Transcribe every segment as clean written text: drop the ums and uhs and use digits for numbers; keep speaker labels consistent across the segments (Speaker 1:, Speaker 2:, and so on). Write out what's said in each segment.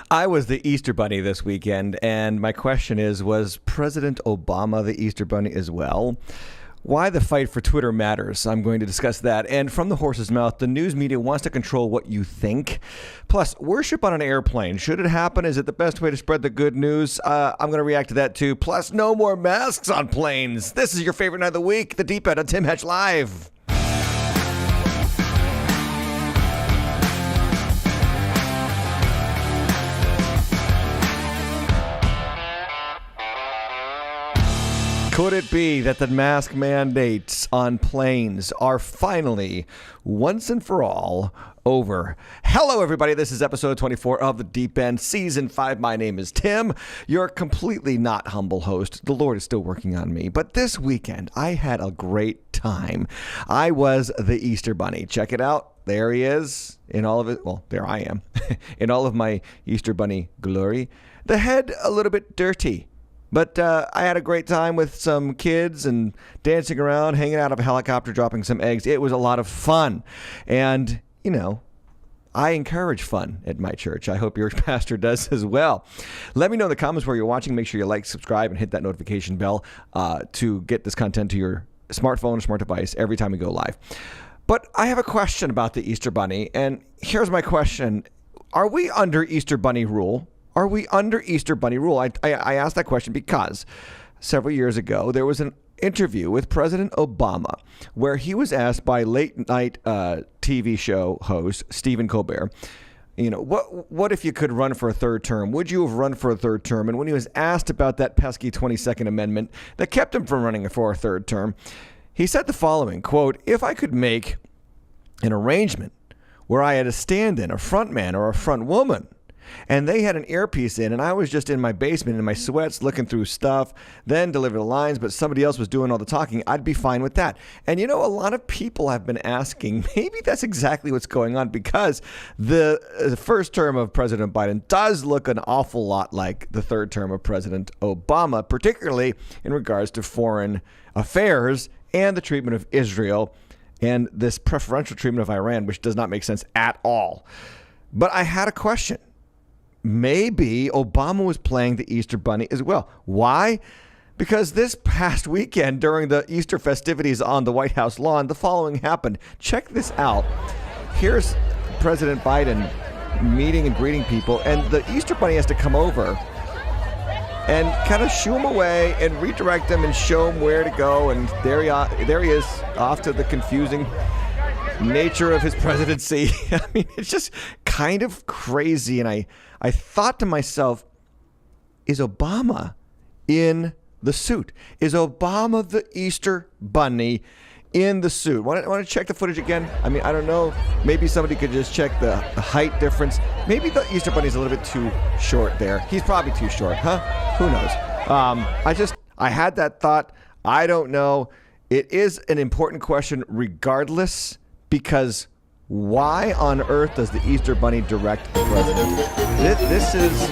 Speaker 1: I was the Easter Bunny this weekend, and my question is, was President Obama the Easter Bunny as well? Why the fight for Twitter matters. I'm going to discuss that. And from the horse's mouth, the news media wants to control what you think. Plus, worship on an airplane. Should it happen? Is it the best way to spread the good news? I'm going to react to that too. Plus, no more masks on planes. This is your favorite night of the week, the Deep End on Tim Hatch Live. Could it be that the mask mandates on planes are finally, once and for all, over? Hello, everybody. This is episode 24 of The Deep End, Season 5. My name is Tim, your completely not humble host. The Lord is still working on me. But this weekend, I had a great time. I was the Easter Bunny. Check it out. There he is in all of it. Well, there I am in all of my Easter Bunny glory. The head a little bit dirty. But I had a great time with some kids and dancing around, hanging out of a helicopter, dropping some eggs. It was a lot of fun. And, you know, I encourage fun at my church. I hope your pastor does as well. Let me know in the comments where you're watching. Make sure you like, subscribe, and hit that notification bell to get this content to your smartphone or smart device every time we go live. But I have a question about the Easter Bunny. And here's my question. Are we under Easter Bunny rule? Are we under Easter Bunny rule? I asked that question because several years ago, there was an interview with President Obama where he was asked by late night TV show host Stephen Colbert, you know, what if you could run for a third term? Would you have run for a third term? And when he was asked about that pesky 22nd Amendment that kept him from running for a third term, he said the following, quote, "If I could make an arrangement where I had a stand-in, a front man or a front woman, and they had an earpiece in, and I was just in my basement in my sweats looking through stuff, then deliver the lines, but somebody else was doing all the talking, I'd be fine with that." And you know, a lot of people have been asking, maybe that's exactly what's going on, because the first term of President Biden does look an awful lot like the third term of President Obama, particularly in regards to foreign affairs and the treatment of Israel and this preferential treatment of Iran, which does not make sense at all. But I had a question. Maybe Obama was playing the Easter Bunny as well. Why? Because this past weekend during the Easter festivities on the White House lawn, the following happened. Check this out. Here's President Biden meeting and greeting people, and the Easter Bunny has to come over and kind of shoo him away and redirect him and show him where to go. And there he is, off to the confusing nature of his presidency. I mean, it's just kind of crazy. And I thought to myself, is Obama in the suit? Is Obama the Easter Bunny in the suit? Want to check the footage again? I mean, I don't know. Maybe somebody could just check the height difference. Maybe the Easter Bunny's a little bit too short there. He's probably too short, huh? Who knows? I had that thought. I don't know. It is an important question regardless, because why on earth does the Easter Bunny direct the president? This is,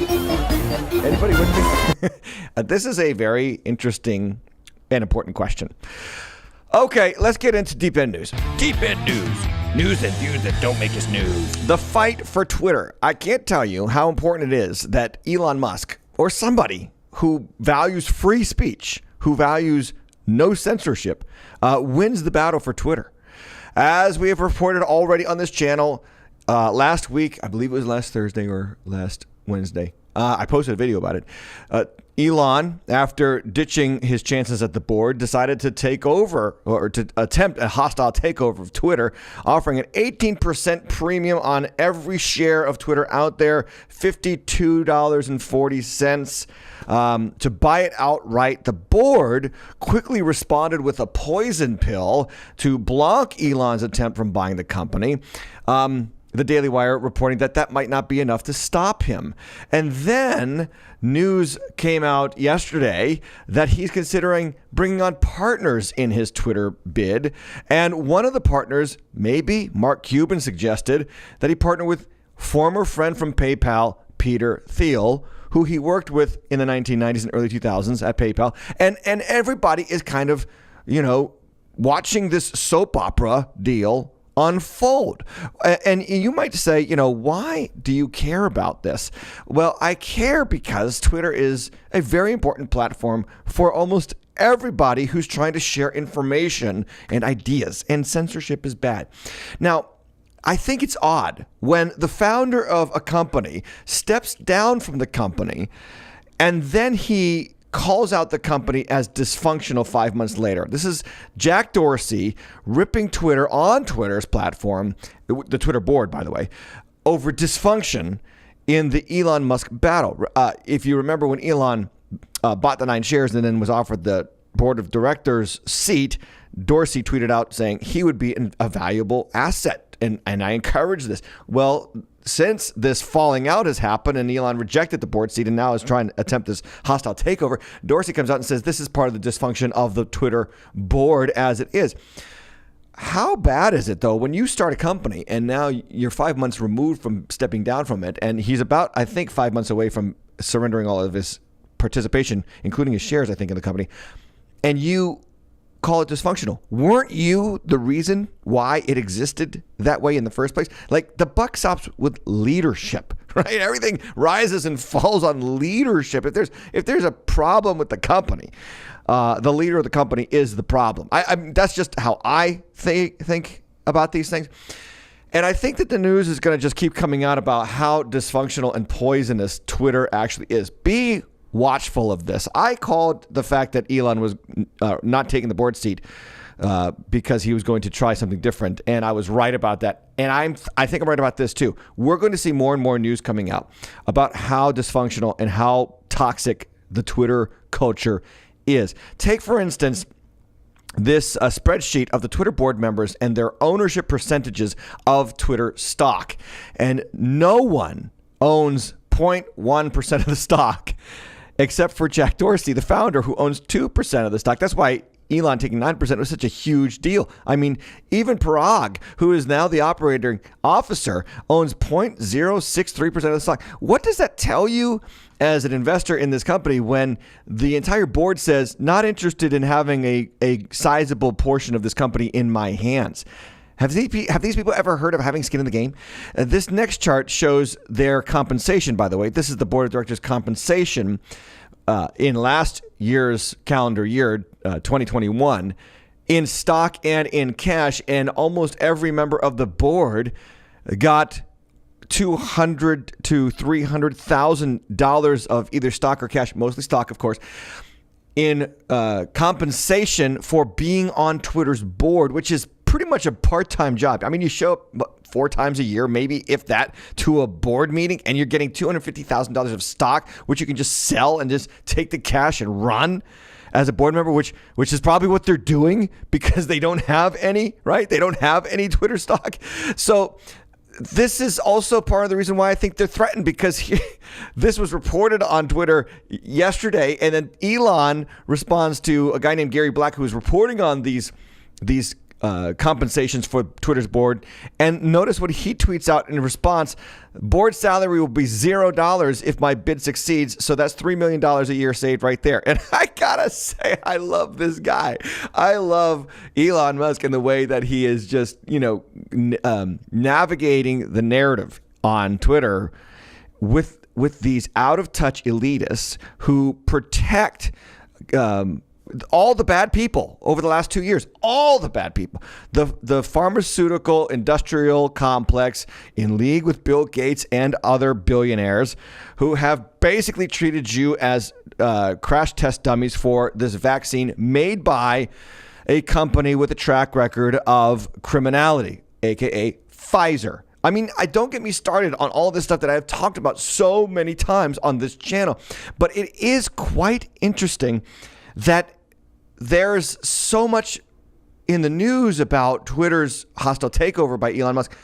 Speaker 1: anybody with me? This is a very interesting and important question. Okay, let's get into Deep End News. Deep End News. News and views that don't make us news. The fight for Twitter. I can't tell you how important it is that Elon Musk, or somebody who values free speech, who values no censorship, wins the battle for Twitter. As we have reported already on this channel, last week, I believe it was last Thursday or last Wednesday, I posted a video about it. Elon, after ditching his chances at the board, decided to take over, or to attempt a hostile takeover of Twitter, offering an 18% premium on every share of Twitter out there, $52.40 to buy it outright. The board quickly responded with a poison pill to block Elon's attempt from buying the company. The Daily Wire reporting that might not be enough to stop him. And then news came out yesterday that he's considering bringing on partners in his Twitter bid. And one of the partners, maybe Mark Cuban, suggested that he partner with former friend from PayPal, Peter Thiel, who he worked with in the 1990s and early 2000s at PayPal. And everybody is kind of, watching this soap opera deal unfold. And you might say, why do you care about this? Well, I care because Twitter is a very important platform for almost everybody who's trying to share information and ideas, and censorship is bad. Now, I think it's odd when the founder of a company steps down from the company and then he calls out the company as dysfunctional 5 months later. This is Jack Dorsey ripping Twitter on Twitter's platform, the Twitter board, by the way, over dysfunction in the Elon Musk battle. If you remember when Elon bought the 9 shares and then was offered the board of directors seat, Dorsey tweeted out saying he would be a valuable asset. And I encourage this. Well, since this falling out has happened and Elon rejected the board seat and now is trying to attempt this hostile takeover, Dorsey comes out and says this is part of the dysfunction of the Twitter board as it is. How bad is it, though, when you start a company and now you're 5 months removed from stepping down from it, and he's about, I think, 5 months away from surrendering all of his participation, including his shares, I think, in the company, and you call it dysfunctional? Weren't you the reason why it existed that way in the first place? Like, the buck stops with leadership, right? Everything rises and falls on leadership. If there's a problem with the company, the leader of the company is the problem. I mean, that's just how I think about these things. And I think that the news is going to just keep coming out about how dysfunctional and poisonous Twitter actually is. Be watchful of this. I called the fact that Elon was not taking the board seat because he was going to try something different, and I was right about that. And I think I'm right about this too. We're going to see more and more news coming out about how dysfunctional and how toxic the Twitter culture is. Take, for instance, this spreadsheet of the Twitter board members and their ownership percentages of Twitter stock. And no one owns 0.1% of the stock except for Jack Dorsey, the founder, who owns 2% of the stock. That's why Elon taking 9% was such a huge deal. I mean, even Parag, who is now the operating officer, owns 0.063% of the stock. What does that tell you as an investor in this company when the entire board says, not interested in having a sizable portion of this company in my hands? Have these people ever heard of having skin in the game? This next chart shows their compensation, by the way. This is the board of directors' compensation in last year's calendar year, 2021, in stock and in cash. And almost every member of the board got $200,000 to $300,000 of either stock or cash, mostly stock, of course, in compensation for being on Twitter's board, which is pretty much a part-time job. I mean, you show up 4 times a year, maybe if that, to a board meeting, and you're getting $250,000 of stock, which you can just sell and just take the cash and run as a board member, which is probably what they're doing because they don't have any, right? They don't have any Twitter stock. So this is also part of the reason why I think they're threatened, because this was reported on Twitter yesterday, and then Elon responds to a guy named Gary Black who was reporting on these compensations for Twitter's board. And notice what he tweets out in response: board salary will be $0 if my bid succeeds. So that's $3 million a year saved right there. And I gotta say, I love this guy. I love Elon Musk and the way that he is just, navigating the narrative on Twitter with these out of touch elitists who protect all the bad people over the last 2 years, all the bad people, the pharmaceutical industrial complex in league with Bill Gates and other billionaires who have basically treated you as crash test dummies for this vaccine made by a company with a track record of criminality, aka Pfizer. I mean, don't get me started on all this stuff that I've talked about so many times on this channel, but it is quite interesting that there's so much in the news about Twitter's hostile takeover by Elon Musk.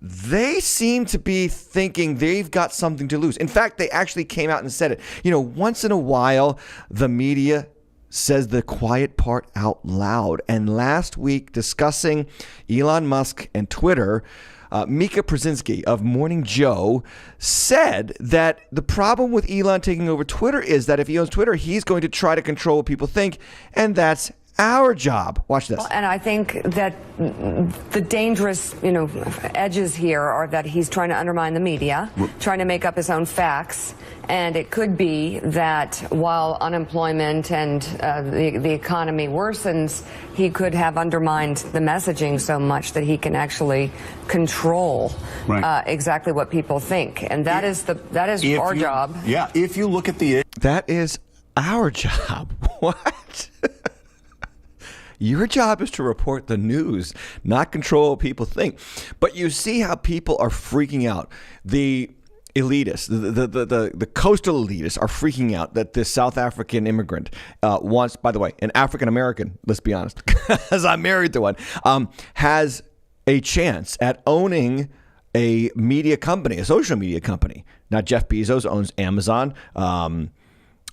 Speaker 1: They seem to be thinking they've got something to lose. In fact, they actually came out and said it. Once in a while, the media says the quiet part out loud. And last week, discussing Elon Musk and Twitter, Mika Brzezinski of Morning Joe said that the problem with Elon taking over Twitter is that if he owns Twitter, he's going to try to control what people think, and that's our job. Watch this.
Speaker 2: And I think that the dangerous, edges here are that he's trying to undermine the media, trying to make up his own facts. And it could be that while unemployment and the economy worsens, he could have undermined the messaging so much that he can actually control exactly what people think. And that is our job.
Speaker 3: Yeah, if you look at
Speaker 1: That is our job. What? Your job is to report the news, not control what people think. But you see how people are freaking out. The elitists, the coastal elitists are freaking out that this South African immigrant wants, by the way, an African American, let's be honest, because I'm married to one, has a chance at owning a media company, a social media company. Now, Jeff Bezos owns Amazon.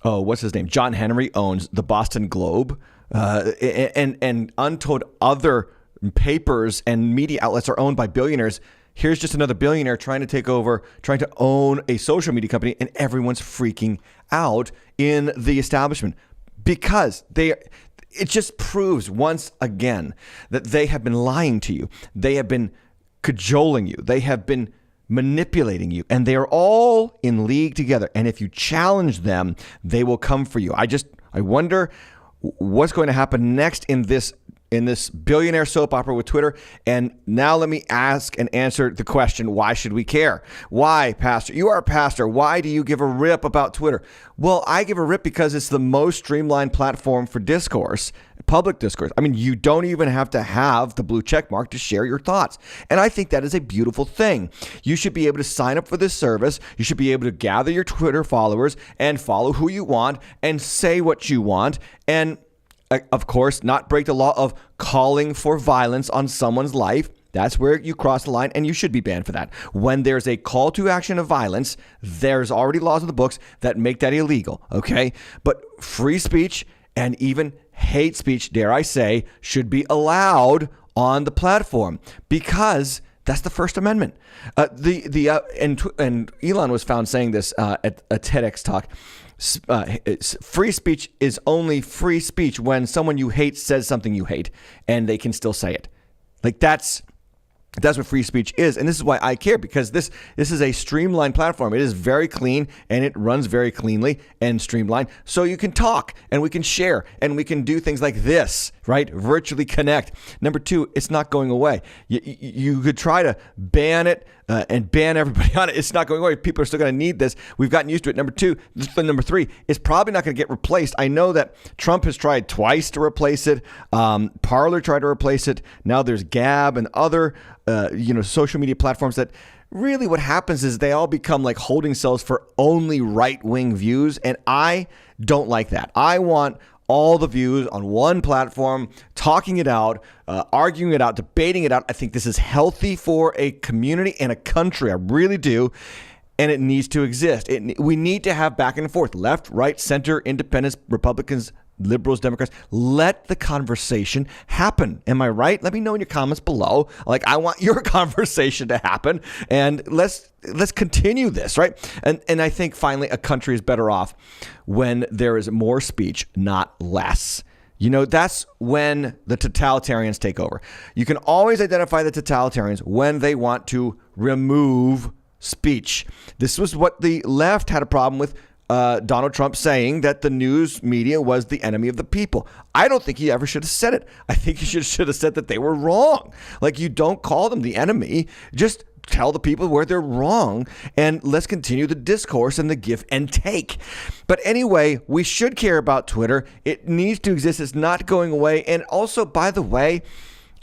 Speaker 1: What's his name? John Henry owns the Boston Globe. And untold other papers and media outlets are owned by billionaires. Here's just another billionaire trying to take over, trying to own a social media company, and everyone's freaking out in the establishment because it just proves once again that they have been lying to you. They have been cajoling you. They have been manipulating you, and they are all in league together. And if you challenge them, they will come for you. I wonder what's going to happen next in this billionaire soap opera with Twitter. And now let me ask and answer the question, why should we care? Why, Pastor? You are a pastor. Why do you give a rip about Twitter? Well, I give a rip because it's the most streamlined platform for discourse, public discourse. I mean, you don't even have to have the blue check mark to share your thoughts. And I think that is a beautiful thing. You should be able to sign up for this service. You should be able to gather your Twitter followers and follow who you want and say what you want. And of course, not break the law of calling for violence on someone's life. That's where you cross the line, and you should be banned for that. When there's a call to action of violence, there's already laws in the books that make that illegal, okay? But free speech and even hate speech, dare I say, should be allowed on the platform because that's the First Amendment. And Elon was found saying this at a TEDx talk. Free speech is only free speech when someone you hate says something you hate, and they can still say it. Like that's what free speech is. And this is why I care, because this is a streamlined platform. It is very clean, and it runs very cleanly and streamlined. So you can talk, and we can share, and we can do things like this, right? Virtually connect. Number two, it's not going away. You could try to ban it and ban everybody on it. It's not going away. People are still going to need this. We've gotten used to it. Number three, it's probably not going to get replaced. I know that Trump has tried twice to replace it. Parler tried to replace it. Now there's Gab and other social media platforms that really what happens is they all become like holding cells for only right-wing views. And I don't like that. I want all the views on one platform, talking it out, arguing it out, debating it out. I think this is healthy for a community and a country. I really do. And it needs to exist. We need to have back and forth, left, right, center, independents, Republicans, liberals, Democrats. Let the conversation happen. Am I right? Let me know in your comments below. Like, I want your conversation to happen, and let's continue this, right? And I think finally a country is better off when there is more speech, not less. That's when the totalitarians take over. You can always identify the totalitarians when they want to remove speech. This was what the left had a problem with. Donald Trump saying that the news media was the enemy of the people. I don't think he ever should have said it. I think he should have said that they were wrong. Like, you don't call them the enemy. Just tell the people where they're wrong, and let's continue the discourse and the give and take. But anyway, we should care about Twitter. It needs to exist. It's not going away. And also, by the way,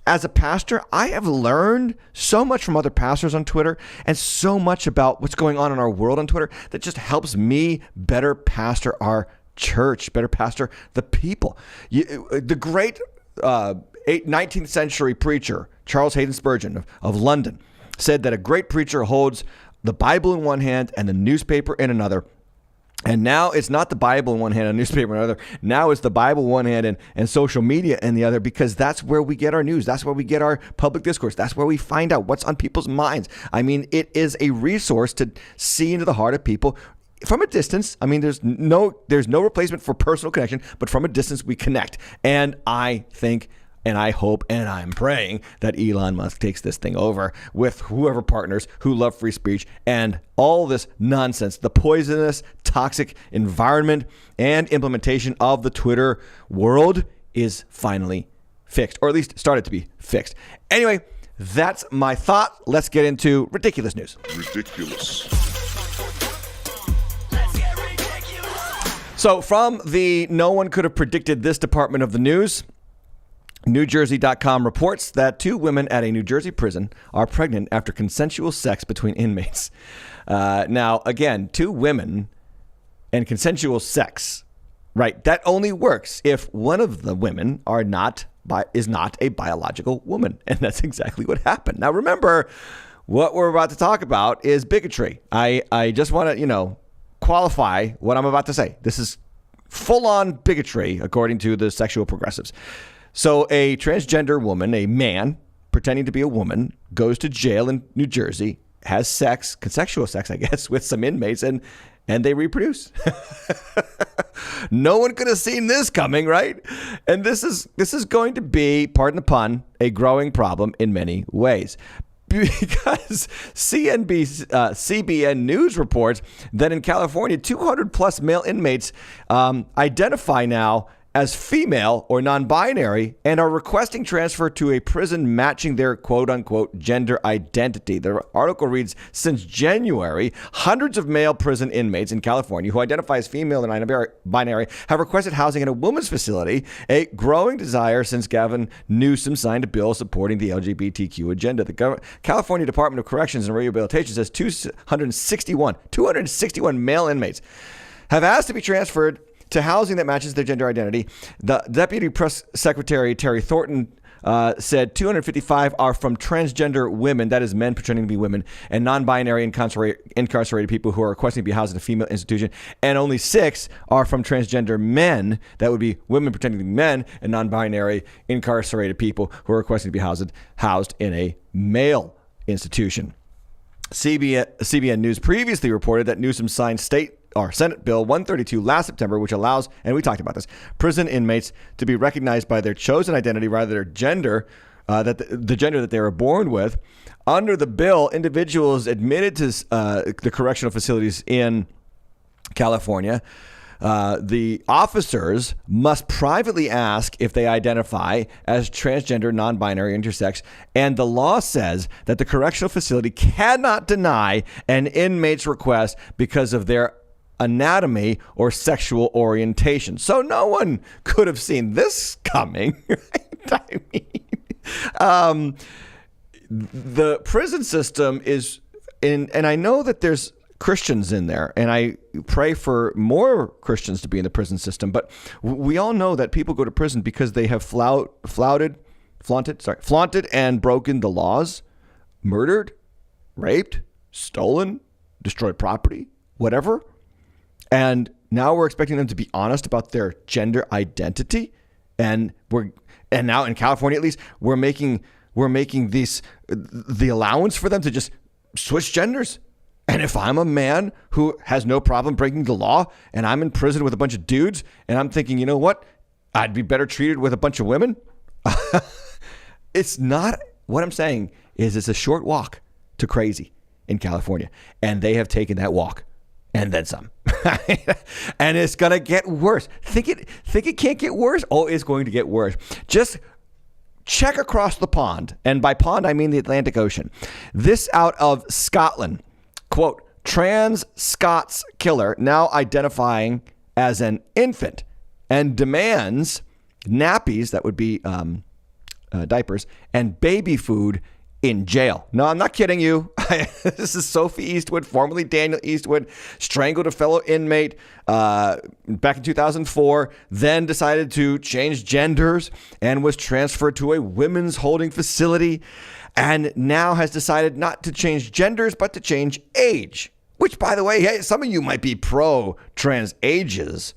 Speaker 1: as a pastor, I have learned so much from other pastors on Twitter and so much about what's going on in our world on Twitter that just helps me better pastor our church, better pastor the people. The great 19th century preacher, Charles Hayden Spurgeon of London, said that a great preacher holds the Bible in one hand and the newspaper in another. And now it's not the Bible in one hand and newspaper in another. Now it's the Bible in one hand and social media in the other, because that's where we get our news. That's where we get our public discourse. That's where we find out what's on people's minds. I mean, it is a resource to see into the heart of people from a distance. I mean, there's no replacement for personal connection, but from a distance we connect. And I think, and I hope, and I'm praying that Elon Musk takes this thing over with whoever partners who love free speech and all this nonsense, the poisonous, toxic environment and implementation of the Twitter world is finally fixed, or at least started to be fixed. Anyway, that's my thought. Let's get into ridiculous news.
Speaker 3: Ridiculous.
Speaker 1: So from the no one could have predicted this department of the news, NewJersey.com reports that 2 women at a New Jersey prison are pregnant after consensual sex between inmates. Now, again, 2 women and consensual sex, right? That only works if one of the women is not a biological woman. And that's exactly what happened. Now, remember, what we're about to talk about is bigotry. I just want to, qualify what I'm about to say. This is full-on bigotry, according to the sexual progressives. So a transgender woman, a man pretending to be a woman, goes to jail in New Jersey, has sex, consensual sex, I guess, with some inmates, and they reproduce. No one could have seen this coming, right? And this is going to be, pardon the pun, a growing problem in many ways. Because CBN News reports that in California, 200 plus male inmates identify now as female or non-binary and are requesting transfer to a prison matching their quote-unquote gender identity. The article reads, since January, hundreds of male prison inmates in California who identify as female and non-binary have requested housing in a women's facility, a growing desire since Gavin Newsom signed a bill supporting the LGBTQ agenda. The California Department of Corrections and Rehabilitation says 261 male inmates have asked to be transferred to housing that matches their gender identity. The Deputy Press Secretary, Terry Thornton, said 255 are from transgender women, that is men pretending to be women, and non-binary incarcerated people who are requesting to be housed in a female institution, and only 6 are from transgender men, that would be women pretending to be men, and non-binary incarcerated people who are requesting to be housed in a male institution. CBN News previously reported that Newsom signed Senate Bill 132 last September, which allows, and we talked about this, prison inmates to be recognized by their chosen identity rather than their gender, the gender that they were born with. Under the bill, individuals admitted to the correctional facilities in California, the officers must privately ask if they identify as transgender, non-binary, intersex, and the law says that the correctional facility cannot deny an inmate's request because of their anatomy or sexual orientation. So no one could have seen this coming. Right? I mean, the prison system is in, and I know that there's Christians in there, and I pray for more Christians to be in the prison system. But we all know that people go to prison because they have flaunted and broken the laws, murdered, raped, stolen, destroyed property, whatever. And now we're expecting them to be honest about their gender identity, and now in California at least we're making the allowance for them to just switch genders. And if I'm a man who has no problem breaking the law and I'm in prison with a bunch of dudes and I'm thinking, you know what, I'd be better treated with a bunch of women. It's not, what I'm saying is it's a short walk to crazy in California. And they have taken that walk and then some. And it's going to get worse. Think it can't get worse? Oh, it's going to get worse. Just check across the pond. And by pond, I mean the Atlantic Ocean. This out of Scotland. Quote, trans Scots killer now identifying as an infant and demands nappies, that would be diapers, and baby food in jail. No, I'm not kidding you. This is Sophie Eastwood, formerly Daniel Eastwood, strangled a fellow inmate back in 2004, then decided to change genders and was transferred to a women's holding facility, and now has decided not to change genders, but to change age. Which, by the way, hey, some of you might be trans-agerism,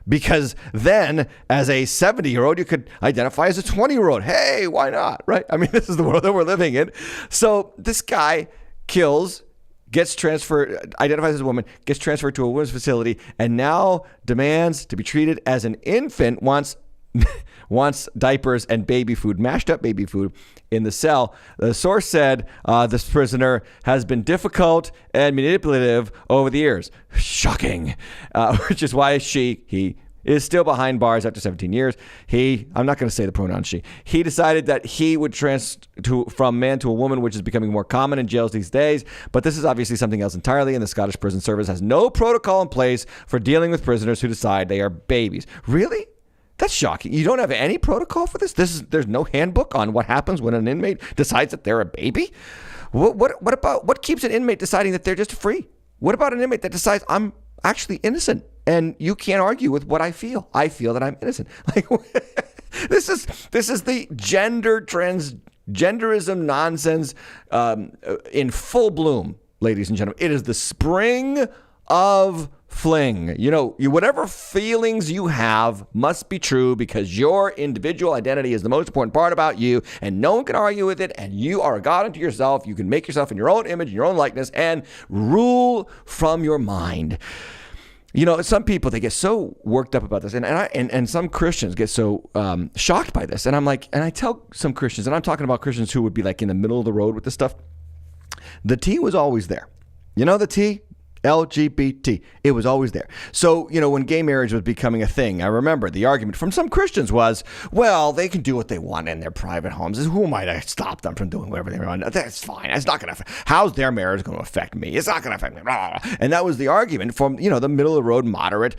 Speaker 1: because then as a 70-year-old, you could identify as a 20-year-old. Hey, why not? Right? I mean, this is the world that we're living in. So this guy kills gets transferred, identifies as a woman, gets transferred to a women's facility, and now demands to be treated as an infant, wants diapers and baby food, mashed up baby food in the cell. The source said this prisoner has been difficult and manipulative over the years. Shocking. Which is why he is still behind bars after 17 years. I'm not going to say the pronoun she. He decided that he would from man to a woman, which is becoming more common in jails these days. But this is obviously something else entirely, and the Scottish Prison Service has no protocol in place for dealing with prisoners who decide they are babies. Really? That's shocking. You don't have any protocol for this? There's no handbook on what happens when an inmate decides that they're a baby? What keeps an inmate deciding that they're just free? What about an inmate that decides I'm actually innocent and you can't argue with what I feel? I feel that I'm innocent. Like this is the transgenderism nonsense in full bloom, ladies and gentlemen. It is the spring of fling. Whatever feelings you have must be true because your individual identity is the most important part about you, and no one can argue with it, and you are a God unto yourself. You can make yourself in your own image, in your own likeness, and rule from your mind. Some people, they get so worked up about this, and some Christians get so shocked by this. And I'm like, and I tell some Christians, and I'm talking about Christians who would be like in the middle of the road with this stuff. The T was always there. The T? LGBT. It was always there. So, when gay marriage was becoming a thing, I remember the argument from some Christians was, well, they can do what they want in their private homes. Who am I to stop them from doing whatever they want? That's fine. It's not going to. How's their marriage going to affect me? It's not going to affect me. And that was the argument from, the middle of the road, moderate,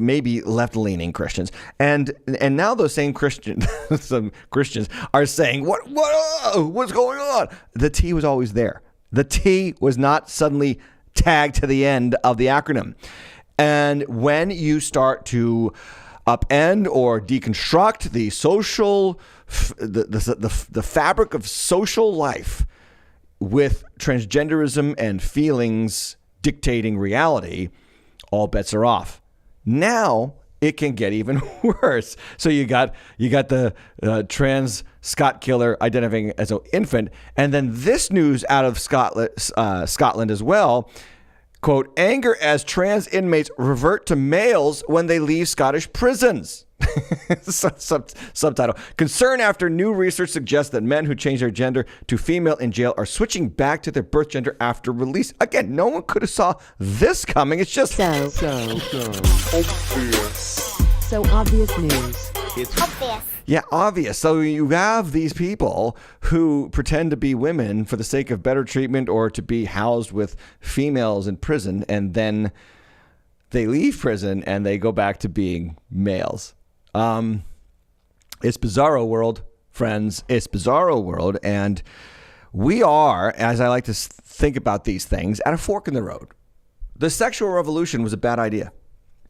Speaker 1: maybe left-leaning Christians. And now those same some Christians are saying, what's going on? The T was always there. The T was not suddenly tagged to the end of the acronym. And when you start to upend or deconstruct the social, the fabric of social life with transgenderism and feelings dictating reality, all bets are off. Now it can get even worse. So you got the trans Scott killer identifying as an infant, and then this news out of Scotland as well. Quote, anger as trans inmates revert to males when they leave Scottish prisons. Subtitle, concern after new research suggests that men who change their gender to female in jail are switching back to their birth gender after release. Again, no one could have saw this coming. It's just
Speaker 3: so obvious news.
Speaker 4: It's obvious.
Speaker 1: Yeah, obvious. So you have these people who pretend to be women for the sake of better treatment or to be housed with females in prison, and then they leave prison and they go back to being males. It's bizarro world, friends. It's bizarro world, and we are, as I like to think about these things, at a fork in the road. The sexual revolution was a bad idea.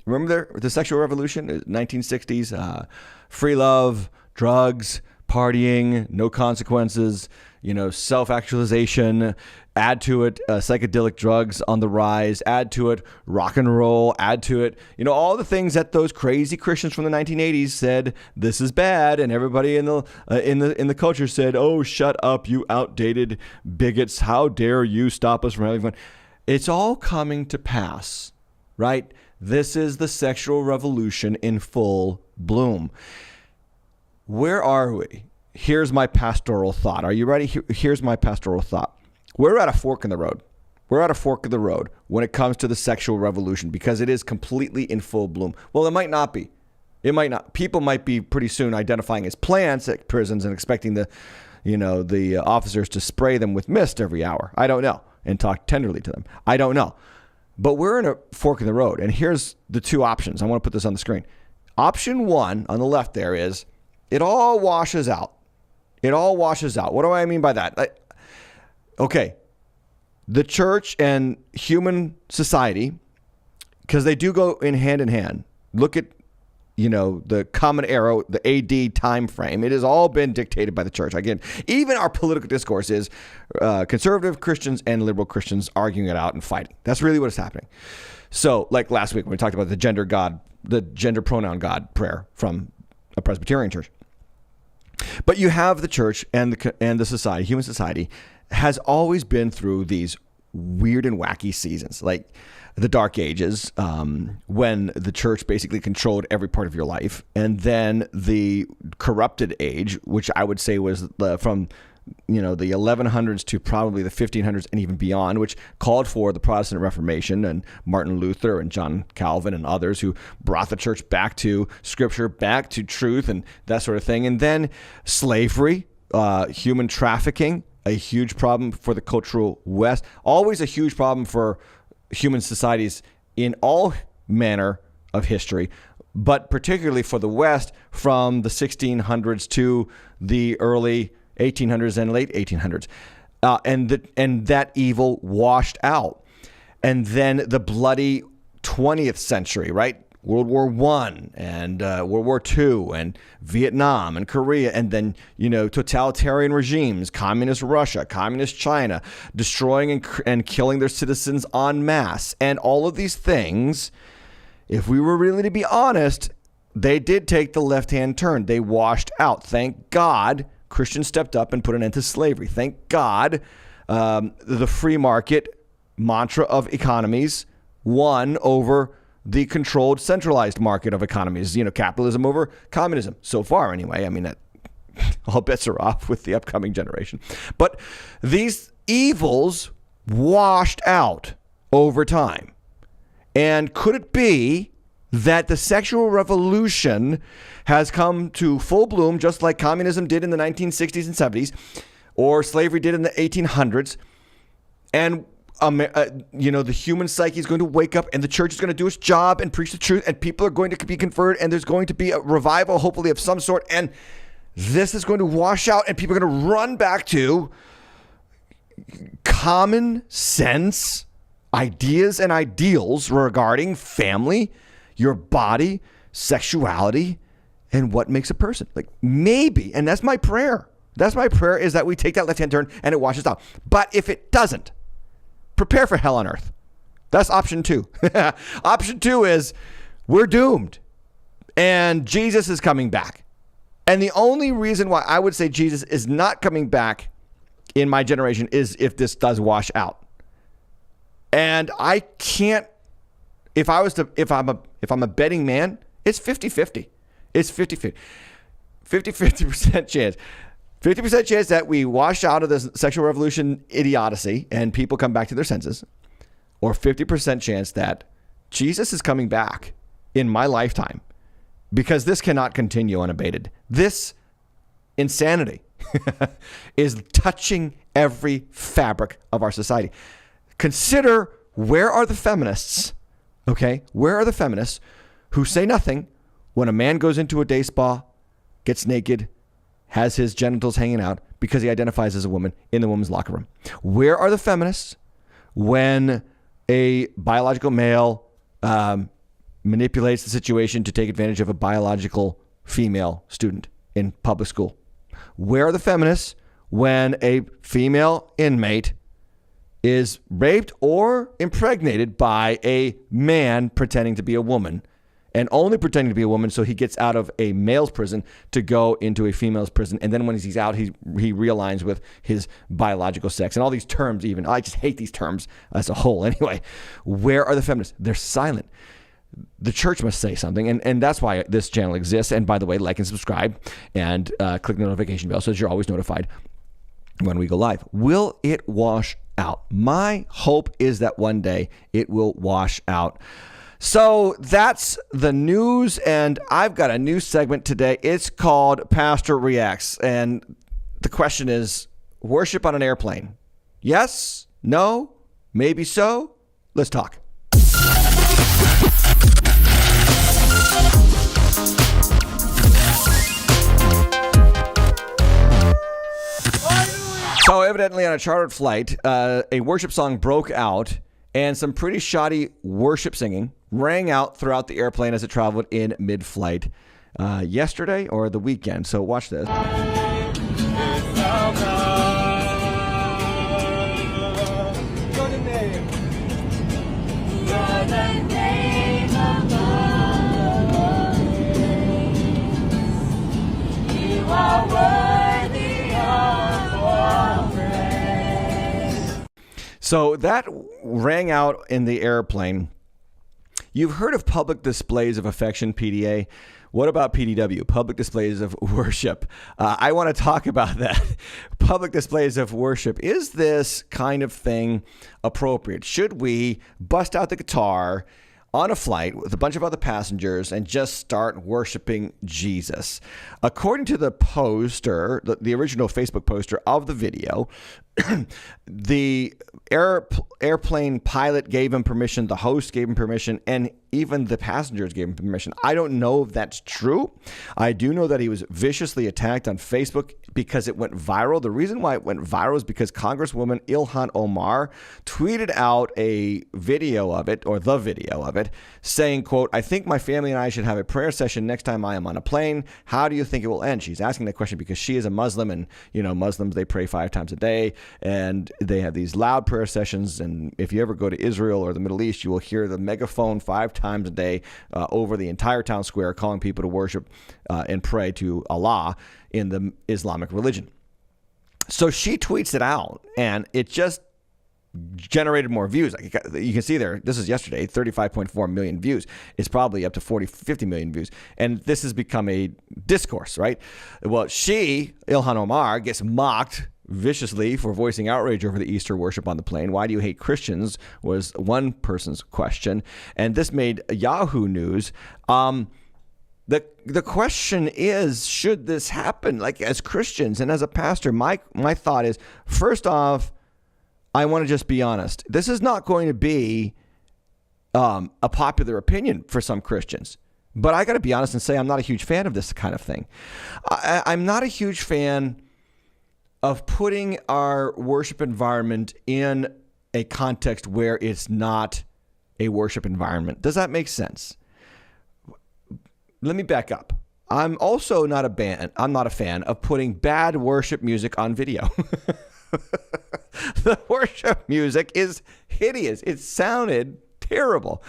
Speaker 1: Remember the sexual revolution, 1960s, free love, drugs, partying, no consequences, self-actualization, add to it psychedelic drugs on the rise, add to it rock and roll, add to it, all the things that those crazy Christians from the 1980s said, this is bad. And everybody in the culture said, oh, shut up, you outdated bigots. How dare you stop us from having fun? It's all coming to pass, right? This is the sexual revolution in full bloom. Where are we? Here's my pastoral thought. Are you ready? Here's my pastoral thought. We're at a fork in the road. We're at a fork in the road when it comes to the sexual revolution because it is completely in full bloom. Well, it might not be. It might not. People might be pretty soon identifying as plants at prisons and expecting the officers to spray them with mist every hour. I don't know. And talk tenderly to them. I don't know. But we're in a fork in the road, and here's the two options. I want to put this on the screen. Option one on the left there is it all washes out. It all washes out. What do I mean by that? Okay, the church and human society, because they do go in hand. Look at, the common era, the AD time frame. It has all been dictated by the church. Again, even our political discourse is conservative Christians and liberal Christians arguing it out and fighting. That's really what is happening. So, like last week when we talked about the gender pronoun God prayer from a Presbyterian church. But you have the church and the society, human society, has always been through these weird and wacky seasons, like the Dark Ages, when the church basically controlled every part of your life, and then the corrupted age, which I would say was from the 1100s to probably the 1500s and even beyond, which called for the Protestant Reformation and Martin Luther and John Calvin and others who brought the church back to Scripture, back to truth and that sort of thing. And then slavery, human trafficking, a huge problem for the cultural West, always a huge problem for human societies in all manner of history, but particularly for the West from the 1600s to the early 1800s and late 1800s, and that evil washed out. And then the bloody 20th century, right? World War I and World War II and Vietnam and Korea, and then, totalitarian regimes, communist Russia, communist China, destroying and killing their citizens en masse. And all of these things, if we were really to be honest, they did take the left-hand turn. They washed out. Thank God Christians stepped up and put an end to slavery. Thank God the free market mantra of economies won over the controlled, centralized market of economies, capitalism over communism. So far, anyway. I mean, that all bets are off with the upcoming generation. But these evils washed out over time. And could it be that the sexual revolution has come to full bloom, just like communism did in the 1960s and 70s, or slavery did in the 1800s, and the human psyche is going to wake up, and the church is going to do its job and preach the truth, and people are going to be converted, and there's going to be a revival, hopefully of some sort, and this is going to wash out, and people are going to run back to common sense ideas and ideals regarding family, your body, sexuality, and what makes a person. Like, maybe, and that's my prayer. That's my prayer, is that we take that left-hand turn and it washes out. But if it doesn't, prepare for hell on earth. That's option 2. Option 2 is we're doomed and Jesus is coming back. And the only reason why I would say Jesus is not coming back in my generation is if this does wash out. And I can't, if I'm a betting man, it's 50-50. It's 50-50. 50% chance. 50% chance that we wash out of this sexual revolution idiocy and people come back to their senses. Or 50% chance that Jesus is coming back in my lifetime, because this cannot continue unabated. This insanity is touching every fabric of our society. Consider, where are the feminists? Okay, where are the feminists who say nothing when a man goes into a day spa, gets naked, has his genitals hanging out because he identifies as a woman in the women's locker room? Where are the feminists when a biological male manipulates the situation to take advantage of a biological female student in public school? Where are the feminists when a female inmate is raped or impregnated by a man pretending to be a woman, and only pretending to be a woman so he gets out of a male's prison to go into a female's prison, and then when he's out, he realigns with his biological sex, and all these terms even. I just hate these terms as a whole. Anyway, where are the feminists? They're silent. The church must say something, and that's why this channel exists. And by the way, like and subscribe, and click the notification bell so that you're always notified when we go live. Will it wash out? My hope is that one day it will wash out. So that's the news, and I've got a new segment today. It's called Pastor Reacts, and the question is, worship on an airplane? Yes? No? Maybe so? Let's talk. So evidently on a chartered flight, a worship song broke out, and some pretty shoddy worship singing rang out throughout the airplane as it traveled in mid-flight yesterday or the weekend. So watch this. So that rang out in the airplane. You've heard of public displays of affection, PDA. What about PDW, public displays of worship? I want to talk about that. Public displays of worship. Is this kind of thing appropriate? Should we bust out the guitar on a flight with a bunch of other passengers and just start worshiping Jesus? According to the poster, the original Facebook poster of the video, the airplane pilot gave him permission, the host gave him permission, and even the passengers gave him permission. I don't know if that's true. I do know that he was viciously attacked on Facebook because it went viral. The reason why it went viral is because Congresswoman Ilhan Omar tweeted out a video of it, or the video of it, saying, quote, "I think my family and I should have a prayer session next time I am on a plane. How do you think it will end?" She's asking that question because she is a Muslim, and, Muslims, they pray 5 times a day, and they have these loud prayer sessions. And if you ever go to Israel or the Middle East, you will hear the megaphone 5 times a day over the entire town square, calling people to worship and pray to Allah in the Islamic religion. So she tweets it out, and it just generated more views. You can see there, this is yesterday, 35.4 million views. It's probably up to 50 million views. And this has become a discourse, right? Well, Ilhan Omar, gets mocked viciously for voicing outrage over the Easter worship on the plane. Why do you hate Christians was one person's question. And this made Yahoo News. The question is, should this happen? Like, as Christians and as a pastor, my thought is, first off, I want to just be honest. This is not going to be a popular opinion for some Christians. But I got to be honest and say I'm not a huge fan of this kind of thing. I'm not a huge fan of putting our worship environment in a context where it's not a worship environment. Does that make sense? Let me back up. I'm also not a fan of putting bad worship music on video. The worship music is hideous. It sounded terrible.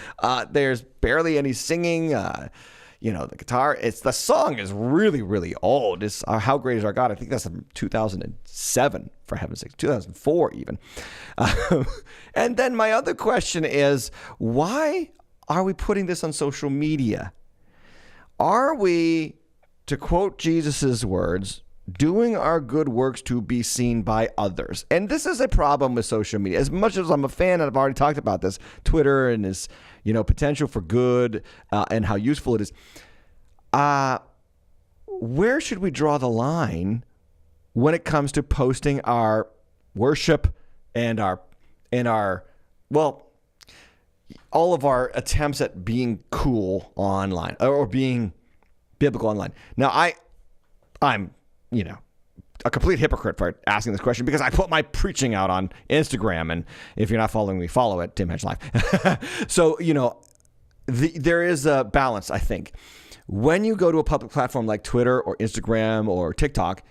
Speaker 1: There's barely any singing. The guitar. The song is really, really old. It's How Great Is Our God. I think that's from 2007, for heaven's sake, 2004 even. And then my other question is, why are we putting this on social media? Are we, to quote Jesus's words, doing our good works to be seen by others? And this is a problem with social media. As much as I'm a fan, and I've already talked about this, Twitter and its potential for good and how useful it is. Where should we draw the line when it comes to posting our worship and our all of our attempts at being cool online or being biblical online? Now, I'm a complete hypocrite for asking this question because I put my preaching out on Instagram, and if you're not following me, follow it, Tim Hedge Live. So, there is a balance, I think. When you go to a public platform like Twitter or Instagram or TikTok,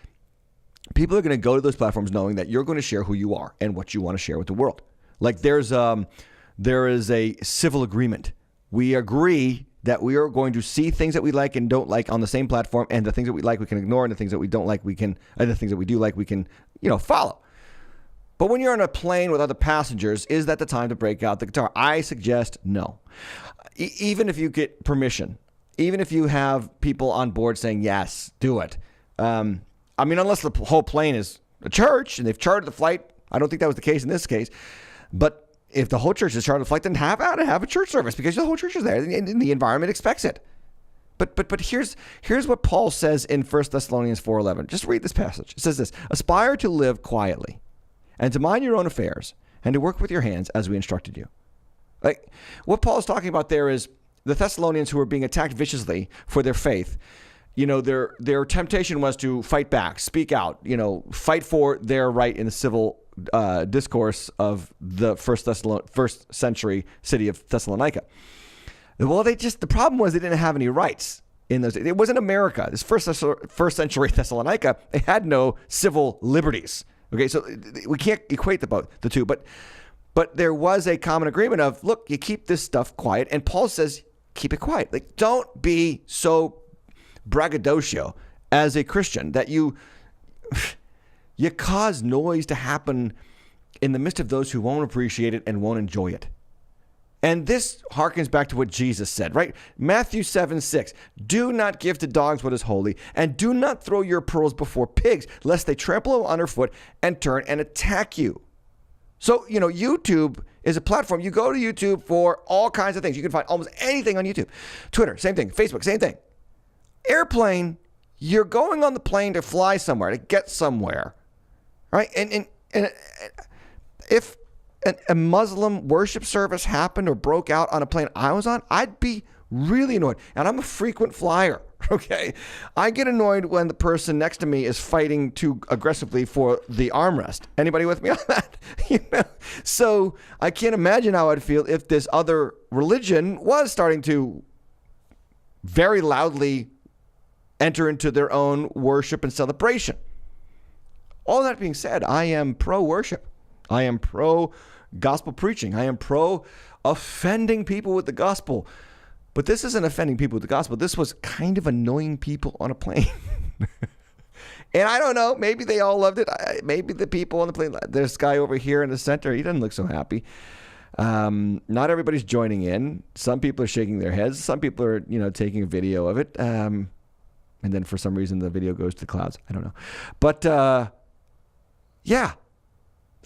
Speaker 1: people are going to go to those platforms knowing that you're going to share who you are and what you want to share with the world. Like there is a civil agreement. We agree that we are going to see things that we like and don't like on the same platform, and the things that we like we can ignore, and the things that we don't like and the things that we do like we can, follow. But when you're on a plane with other passengers, is that the time to break out the guitar? I suggest no. Even if you get permission, even if you have people on board saying yes, do it. Unless the whole plane is a church and they've chartered the flight. I don't think that was the case in this case, but if the whole church is chartered the flight, then have a church service because the whole church is there and the environment expects it. But here's what Paul says in 1 Thessalonians 4:11. Just read this passage. It says this: aspire to live quietly and to mind your own affairs and to work with your hands as we instructed you. Like what Paul is talking about there is the Thessalonians who were being attacked viciously for their faith. Their temptation was to fight back, speak out, fight for their right in the civil discourse of the first century city of Thessalonica. Well, the problem was they didn't have any rights in those. It wasn't America. This first century Thessalonica, they had no civil liberties. Okay, so we can't equate the two, but there was a common agreement of, look, you keep this stuff quiet, and Paul says, keep it quiet. Like, don't be so braggadocio as a Christian that you cause noise to happen in the midst of those who won't appreciate it and won't enjoy it. And this harkens back to what Jesus said, right? Matthew 7:6. Do not give to dogs what is holy, and do not throw your pearls before pigs, lest they trample underfoot and turn and attack you. So, YouTube is a platform. You go to YouTube for all kinds of things. You can find almost anything on YouTube. Twitter, same thing. Facebook, same thing. Airplane, you're going on the plane to fly somewhere, to get somewhere, right? And if a Muslim worship service happened or broke out on a plane I was on, I'd be really annoyed. And I'm a frequent flyer, okay? I get annoyed when the person next to me is fighting too aggressively for the armrest. Anybody with me on that? So I can't imagine how I'd feel if this other religion was starting to very loudly enter into their own worship and celebration. All that being said, I am pro-worship. I am pro-gospel preaching. I am pro-offending people with the gospel. But this isn't offending people with the gospel. This was kind of annoying people on a plane. And I don't know, maybe they all loved it. Maybe the people on the plane, this guy over here in the center, he doesn't look so happy. Not everybody's joining in. Some people are shaking their heads. Some people are, taking a video of it. And then for some reason the video goes to the clouds. I don't know. But yeah.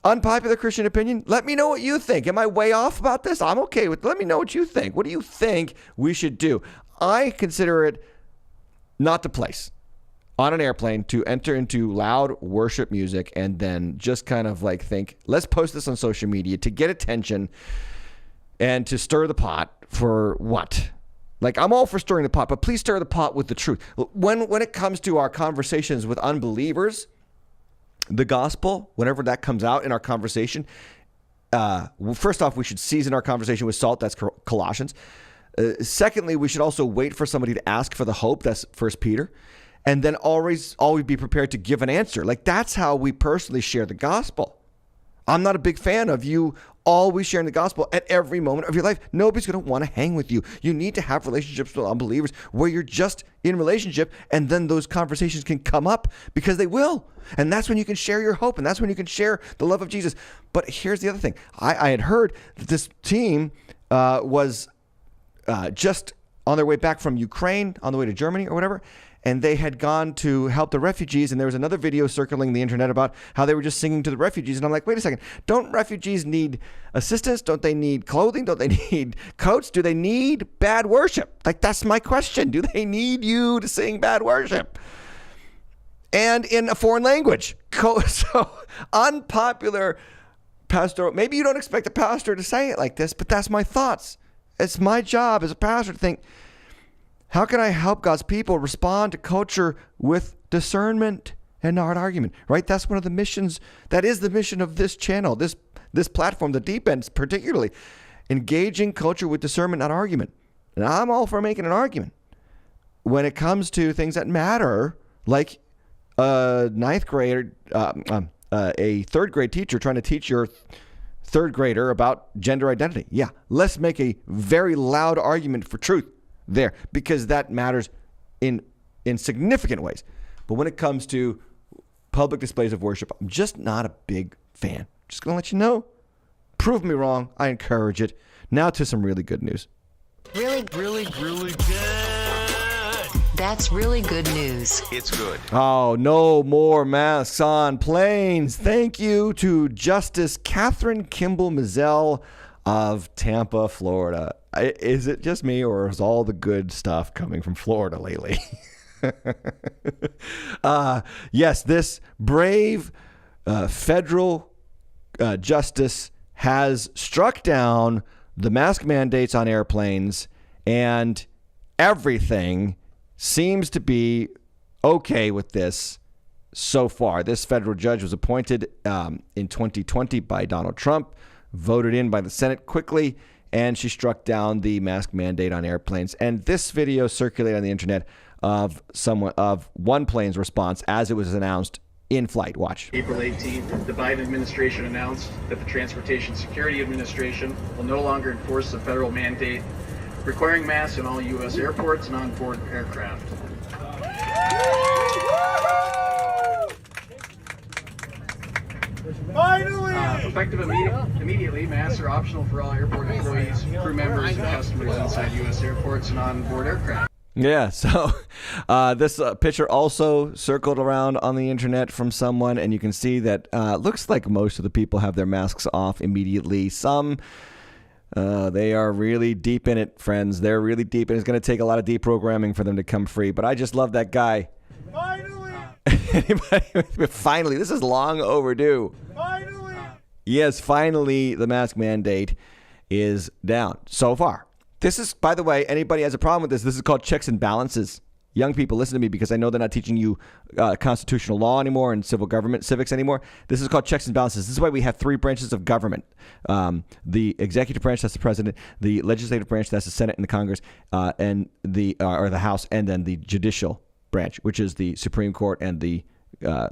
Speaker 1: Unpopular Christian opinion. Let me know what you think. Am I way off about this? I'm okay with. Let me know what you think. What do you think we should do? I consider it not the place on an airplane to enter into loud worship music and then just kind of think, let's post this on social media to get attention and to stir the pot for what? I'm all for stirring the pot, but please stir the pot with the truth. When it comes to our conversations with unbelievers, the gospel, whenever that comes out in our conversation, first off, we should season our conversation with salt. That's Colossians. Secondly, we should also wait for somebody to ask for the hope. That's 1 Peter. And then always be prepared to give an answer. That's how we personally share the gospel. I'm not a big fan of you always sharing the gospel at every moment of your life. Nobody's going to want to hang with you. You need to have relationships with unbelievers where you're just in relationship, and then those conversations can come up because they will. And that's when you can share your hope, and that's when you can share the love of Jesus. But here's the other thing. I had heard that this team was just on their way back from Ukraine, on the way to Germany or whatever, and they had gone to help the refugees, and there was another video circling the internet about how they were just singing to the refugees. And I'm like, wait a second. Don't refugees need assistance? Don't they need clothing? Don't they need coats? Do they need bad worship? That's my question. Do they need you to sing bad worship? And in a foreign language. So unpopular pastoral. Maybe you don't expect a pastor to say it like this, but that's my thoughts. It's my job as a pastor to think, how can I help God's people respond to culture with discernment and not argument, right? That's one of the missions. That is the mission of this channel, this platform, the Deep Ends particularly, engaging culture with discernment, not argument. And I'm all for making an argument when it comes to things that matter, like a ninth grader, a third grade teacher trying to teach your third grader about gender identity. Yeah, let's make a very loud argument for truth there, because that matters in significant ways. But when it comes to public displays of worship, I'm just not a big fan. Just gonna let you know. Prove me wrong. I encourage it. Now to some really good news.
Speaker 4: Really good. That's really good news.
Speaker 5: It's good.
Speaker 1: Oh, no more masks on planes. Thank you to Justice Kathryn Kimball Mizelle of Tampa, Florida. Is it just me, or is all the good stuff coming from Florida lately? Yes, this brave federal justice has struck down the mask mandates on airplanes, and everything seems to be okay with this so far. This federal judge was appointed in 2020 by Donald Trump, voted in by the Senate quickly, and she struck down the mask mandate on airplanes. And this video circulated on the internet of one plane's response as it was announced in flight. Watch.
Speaker 6: April 18th, the Biden administration announced that the Transportation Security Administration will no longer enforce the federal mandate requiring masks in all U.S. airports and on-board aircraft.
Speaker 7: Finally!
Speaker 6: Effective immediately, masks are optional for all airport employees, crew members, and customers inside U.S. airports and on board aircraft.
Speaker 1: Yeah, so this picture also circled around on the internet from someone, and you can see that looks like most of the people have their masks off immediately. Some, they are really deep in it, friends. They're really deep, and it's going to take a lot of deprogramming for them to come free. But I just love that guy.
Speaker 5: Finally!
Speaker 1: Finally, this is long overdue.
Speaker 5: Finally!
Speaker 1: Yes, finally, the mask mandate is down so far. This is, by the way, anybody has a problem with this is called checks and balances. Young people, listen to me, because I know they're not teaching you constitutional law anymore and civil government civics anymore. This is called checks and balances. This is why we have three branches of government. The executive branch, that's the president. The legislative branch, that's the Senate and the Congress, and or the House, and then the judicial branch, which is the Supreme Court and the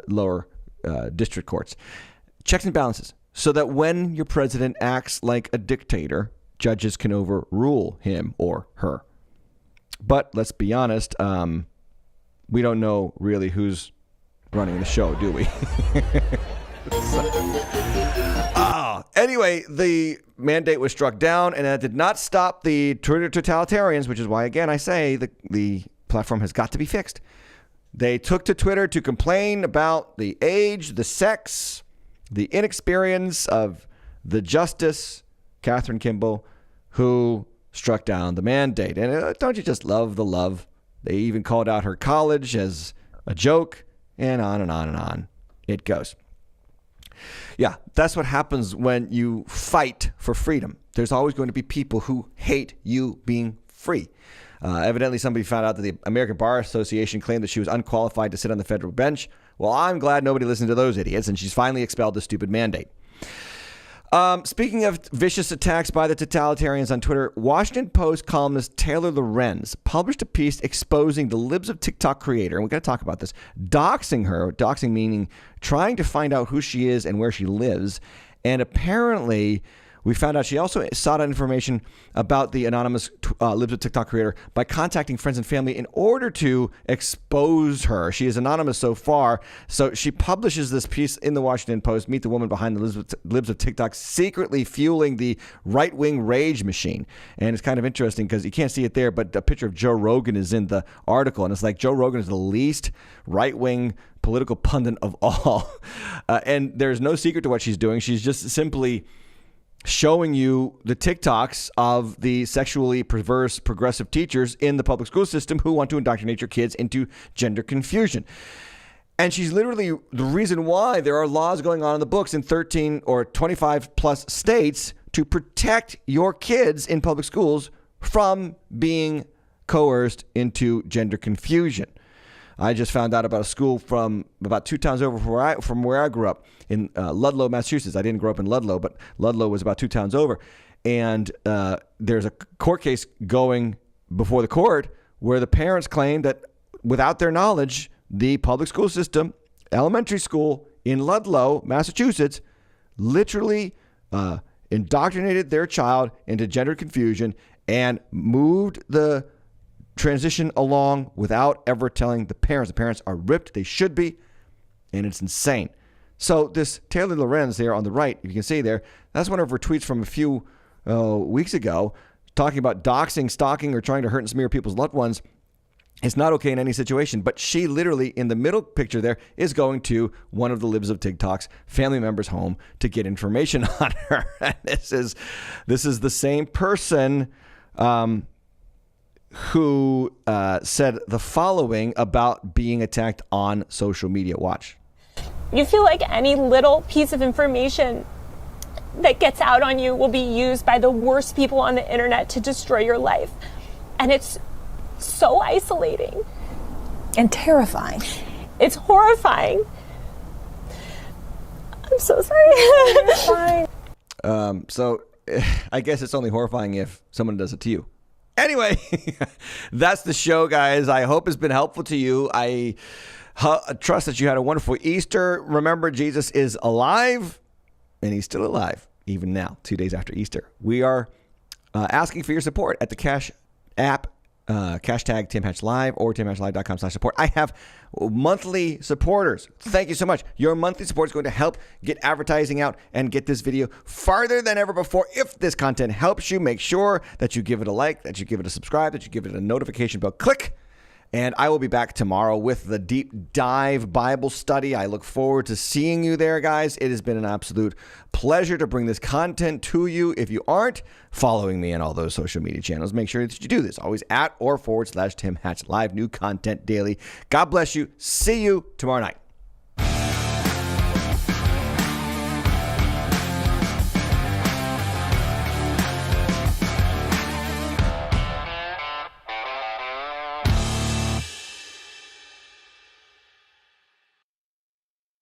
Speaker 1: lower district courts. Checks and balances, so that when your president acts like a dictator, judges can overrule him or her. But let's be honest, we don't know really who's running the show, do we? Anyway, the mandate was struck down, and that did not stop the Twitter totalitarians, which is why, again, I say the platform has got to be fixed. They took to Twitter to complain about the age, the sex, the inexperience of the Justice Kathryn Kimball, who struck down the mandate. And don't you just love the love? They even called out her college as a joke, and on and on and on it goes. Yeah, that's what happens when you fight for freedom. There's always going to be people who hate you being free. Evidently, somebody found out that the American Bar Association claimed that she was unqualified to sit on the federal bench. Well, I'm glad nobody listened to those idiots, and she's finally expelled the stupid mandate. Speaking of vicious attacks by the totalitarians on Twitter, Washington Post columnist Taylor Lorenz published a piece exposing the Libs of TikTok creator, and we've got to talk about this, doxing her, doxing meaning trying to find out who she is and where she lives, and apparently we found out she also sought out information about the anonymous Libs of TikTok creator by contacting friends and family in order to expose her. She is anonymous so far, so she publishes this piece in the Washington Post, Meet the Woman Behind the Libs of TikTok, secretly fueling the right-wing rage machine. And it's kind of interesting because you can't see it there, but a picture of Joe Rogan is in the article, and it's like Joe Rogan is the least right-wing political pundit of all. And there's no secret to what she's doing. She's just simply showing you the TikToks of the sexually perverse progressive teachers in the public school system who want to indoctrinate your kids into gender confusion. And she's literally the reason why there are laws going on in the books in 13 or 25 plus states to protect your kids in public schools from being coerced into gender confusion. I just found out about a school from about 2 towns over from where I grew up in Ludlow, Massachusetts. I didn't grow up in Ludlow, but Ludlow was about 2 towns over. And there's a court case going before the court where the parents claim that without their knowledge, the public school system, elementary school in Ludlow, Massachusetts, literally indoctrinated their child into gender confusion and moved the transition along without ever telling the parents. The parents are ripped. They should be. And it's insane. So this Taylor Lorenz there on the right, you can see there, that's one of her tweets from a few weeks ago talking about doxing, stalking, or trying to hurt and smear people's loved ones. It's not okay in any situation. But she literally, in the middle picture there, is going to one of the Libs of TikTok's family members' home to get information on her. And this is the same person who said the following about being attacked on social media. Watch.
Speaker 7: You feel like any little piece of information that gets out on you will be used by the worst people on the internet to destroy your life. And it's so isolating.
Speaker 8: And terrifying.
Speaker 7: It's horrifying. I'm so sorry.
Speaker 1: So I guess it's only horrifying if someone does it to you. Anyway, that's the show, guys. I hope it's been helpful to you. I trust that you had a wonderful Easter. Remember, Jesus is alive, and he's still alive, even now, 2 days after Easter. We are asking for your support at the Cash App hashtag Tim Hatch Live or timhatchlive.com/support. I have monthly supporters. Thank you so much. Your monthly support is going to help get advertising out and get this video farther than ever before. If this content helps you, make sure that you give it a like, that you give it a subscribe, that you give it a notification bell. Click. And I will be back tomorrow with the deep dive Bible study. I look forward to seeing you there, guys. It has been an absolute pleasure to bring this content to you. If you aren't following me on all those social media channels, make sure that you do this. Always @ or / Tim Hatch Live. New content daily. God bless you. See you tomorrow night.